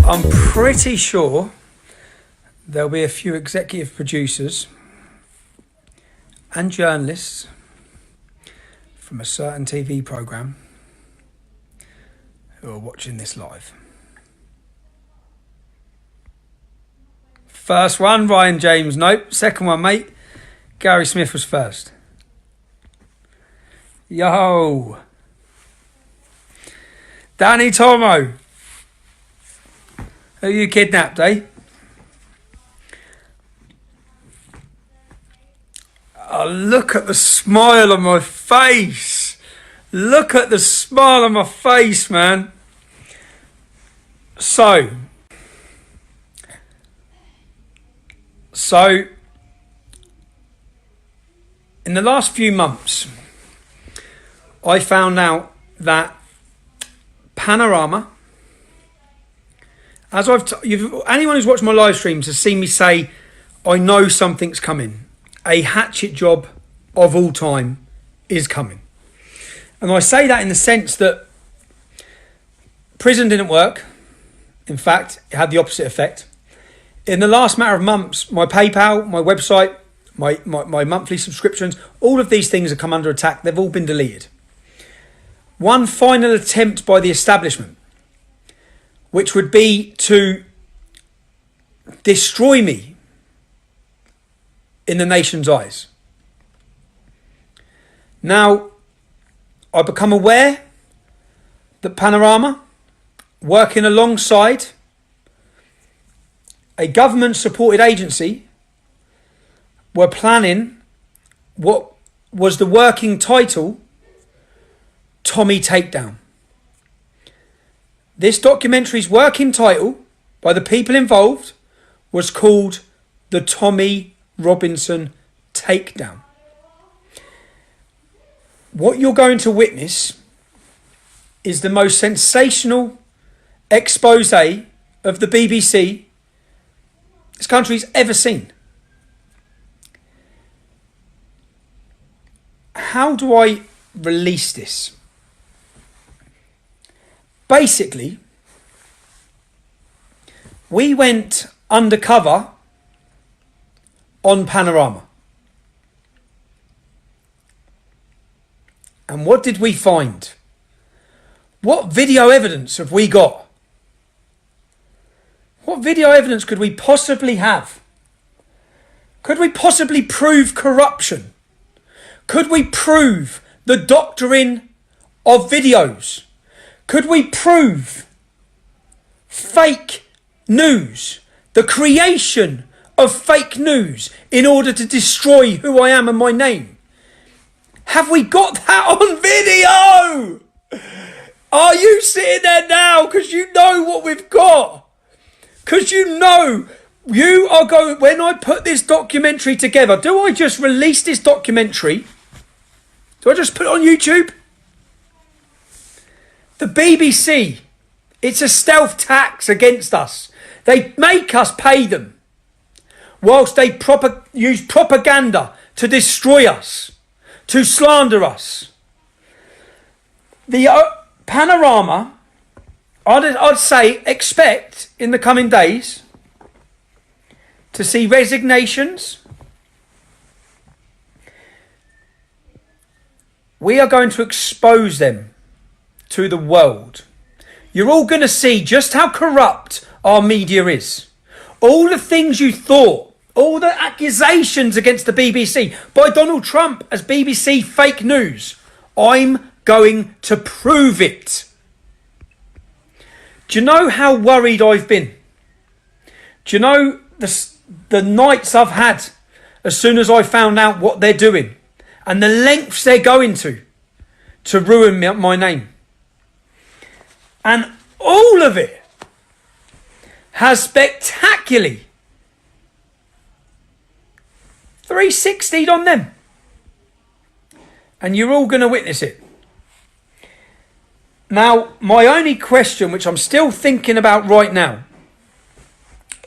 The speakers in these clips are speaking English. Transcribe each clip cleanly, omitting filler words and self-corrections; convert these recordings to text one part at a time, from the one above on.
I'm pretty sure there'll be a few executive producers and journalists from a certain TV programme who are watching this live. First one, Ryan James. Nope. Second one, mate. Gary Smith was first. Yo. Danny Tomo. Who you kidnapped, eh? Oh, look at the smile on my face. Look at the smile on my face, man. So, in the last few months, I found out that Panorama, as anyone who's watched my live streams has seen me say, I know something's coming. A hatchet job of all time is coming. And I say that in the sense that prison didn't work. In fact, it had the opposite effect. In the last matter of months, my PayPal, my website, my monthly subscriptions, all of these things have come under attack. They've all been deleted. One final attempt by the establishment, which would be to destroy me in the nation's eyes. Now, I become aware that Panorama, working alongside a government-supported agency, were planning what was the working title, Tommy Takedown. This documentary's working title by the people involved was called The Tommy Robinson Takedown. What you're going to witness is the most sensational expose of the BBC this country's ever seen. How do I release this? Basically, we went undercover on Panorama. And what did we find? What video evidence have we got? What video evidence could we possibly have? Could we possibly prove corruption? Could we prove the doctoring of videos? Could we prove fake news? The creation of fake news in order to destroy who I am and my name? Have we got that on video? Are you sitting there now because you know what we've got? Because you know you are going, when I put this documentary together, do I just release this documentary? Do I just put it on YouTube? The BBC, it's a stealth tax against us. They make us pay them whilst they use propaganda to destroy us, to slander us. The Panorama, I'd say, expect in the coming days to see resignations. We are going to expose them to the world. You're all going to see just how corrupt our media is. All the things you thought, all the accusations against the BBC by Donald Trump as BBC fake news, I'm going to prove it. Do you know how worried I've been? Do you know the nights I've had as soon as I found out what they're doing and the lengths they're going to ruin my name? And all of it has spectacularly 360'd on them. And you're all going to witness it. Now, my only question, which I'm still thinking about right now,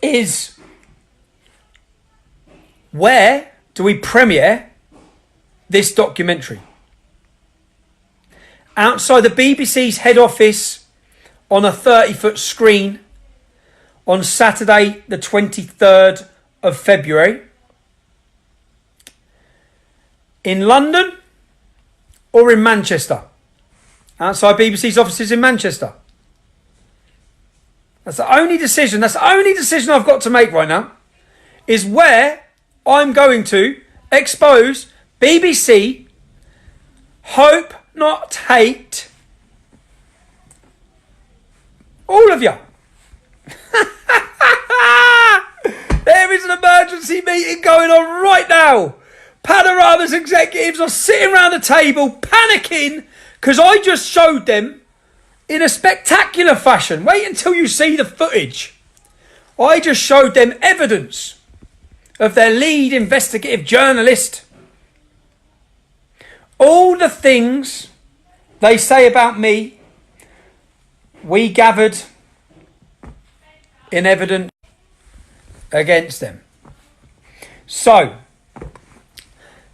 is where do we premiere this documentary? Outside the BBC's head office on a 30-foot screen on Saturday, the 23rd of February. In London or in Manchester? Outside BBC's offices in Manchester. That's the only decision. That's the only decision I've got to make right now. Is where I'm going to expose BBC, hope not hate, all of you. There is an emergency meeting going on right now. Panorama's executives are sitting around a table panicking because I just showed them in a spectacular fashion. Wait until you see the footage. I just showed them evidence of their lead investigative journalist. All the things they say about me, we gathered in evidence against them. So,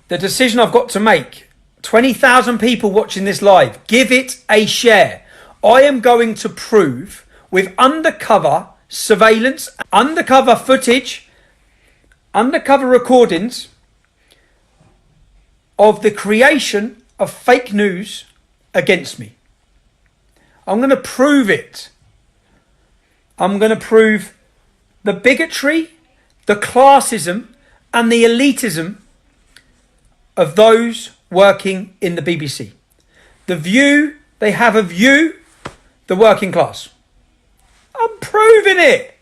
the decision I've got to make, 20,000 people watching this live, give it a share. I am going to prove with undercover surveillance, undercover footage, undercover recordings of the creation of fake news against me. I'm going to prove it. I'm going to prove the bigotry, the classism and the elitism of those working in the BBC. The view they have of you, the working class. I'm proving it.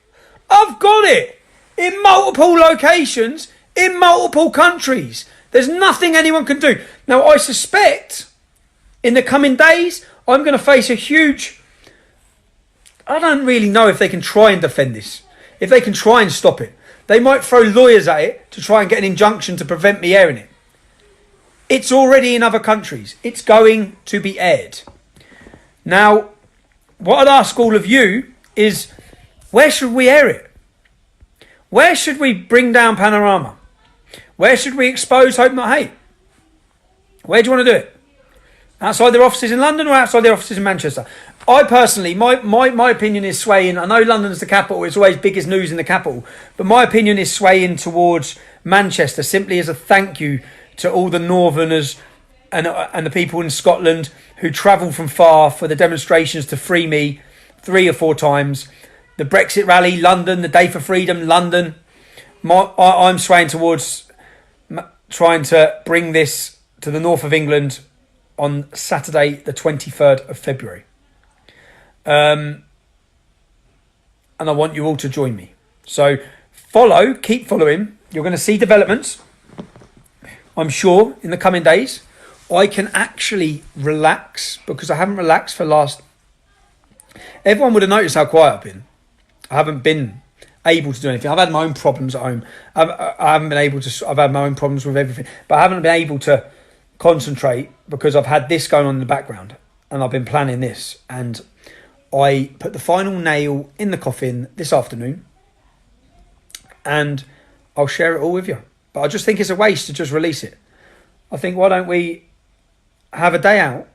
I've got it. In multiple locations, in multiple countries. There's nothing anyone can do. Now, I suspect in the coming days, I'm going to face a huge... I don't really know if they can try and defend this. If they can try and stop it. They might throw lawyers at it to try and get an injunction to prevent me airing it. It's already in other countries. It's going to be aired. Now, what I'd ask all of you is, where should we air it? Where should we bring down Panorama? Where should we expose Hope Not Hate? Where do you want to do it? Outside their offices in London or outside their offices in Manchester? I personally, my opinion is swaying. I know London's the capital. It's always biggest news in the capital. But my opinion is swaying towards Manchester, simply as a thank you to all the Northerners and the people in Scotland who travelled from far for the demonstrations to free me 3 or 4 times. The Brexit rally, London. The Day for Freedom, London. I'm swaying towards trying to bring this to the north of England on Saturday, the 23rd of February. And I want you all to join me. So keep following. You're going to see developments. I'm sure in the coming days, I can actually relax because I haven't relaxed for everyone would have noticed how quiet I've been. I haven't been able to do anything. I've had my own problems at home. I haven't been able to. I've had my own problems with everything, but I haven't been able to concentrate because I've had this going on in the background and I've been planning this. And I put the final nail in the coffin this afternoon, and I'll share it all with you. But I just think it's a waste to just release it. I think, why don't we have a day out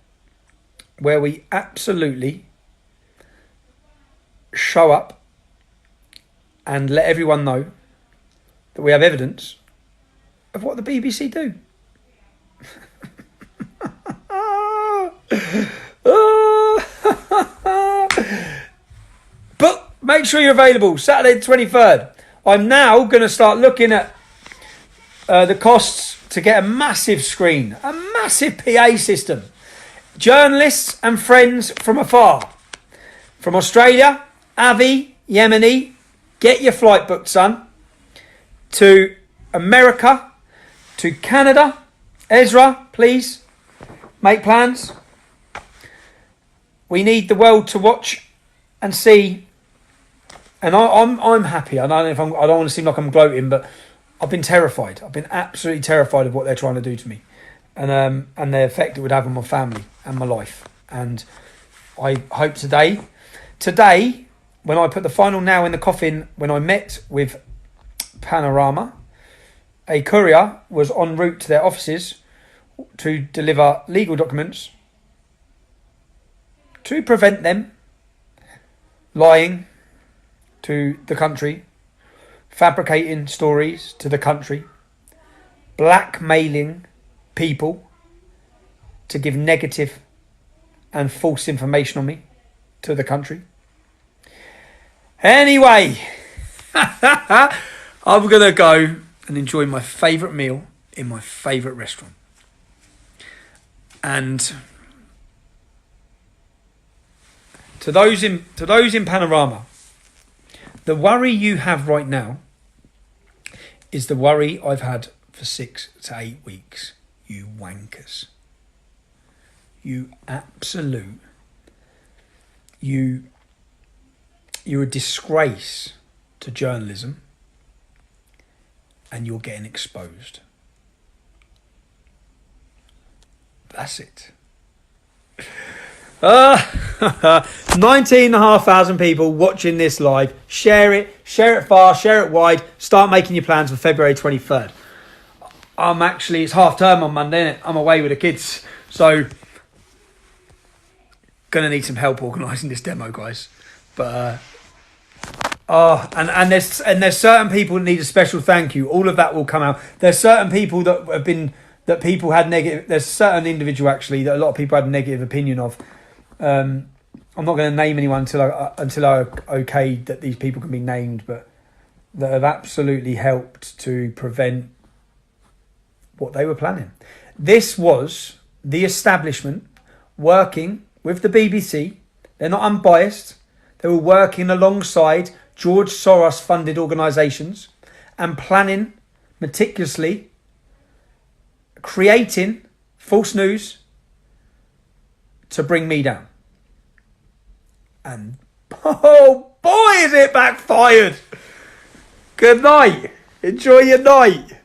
where we absolutely show up and let everyone know that we have evidence of what the BBC do. But make sure you're available Saturday the 23rd. I'm now going to start looking at the costs to get a massive screen, a massive PA system. Journalists and friends from afar. From Australia, Avi, Yemeni, get your flight booked, son. To America, to Canada. Ezra, please, make plans. We need the world to watch and see. And I'm happy. I don't want to seem like I'm gloating, but I've been terrified. I've been absolutely terrified of what they're trying to do to me, and the effect it would have on my family and my life. And I hope today, when I put the final nail in the coffin, when I met with Panorama, a courier was en route to their offices to deliver legal documents to prevent them lying to the country, fabricating stories to the country, blackmailing people to give negative and false information on me to the country. Anyway, I'm going to go and enjoy my favourite meal in my favourite restaurant. And to those in Panorama, the worry you have right now is the worry I've had for 6 to 8 weeks. You wankers. You absolute. You're a disgrace to journalism, and you're getting exposed. That's it. 19,500 people watching this live. Share it far, share it wide. Start making your plans for February 23rd. It's half term on Monday, isn't it? I'm away with the kids, so gonna need some help organising this demo, guys. But and there's certain people that need a special thank you. All of that will come out. There's certain people that people had negative. There's certain individual actually that a lot of people had a negative opinion of. I'm not going to name anyone until I okay that these people can be named, but that have absolutely helped to prevent what they were planning. This was the establishment working with the BBC. They're not unbiased. They were working alongside George Soros funded organisations and planning meticulously, creating false news to bring me down. And oh boy, is it backfired. Good night. Enjoy your night.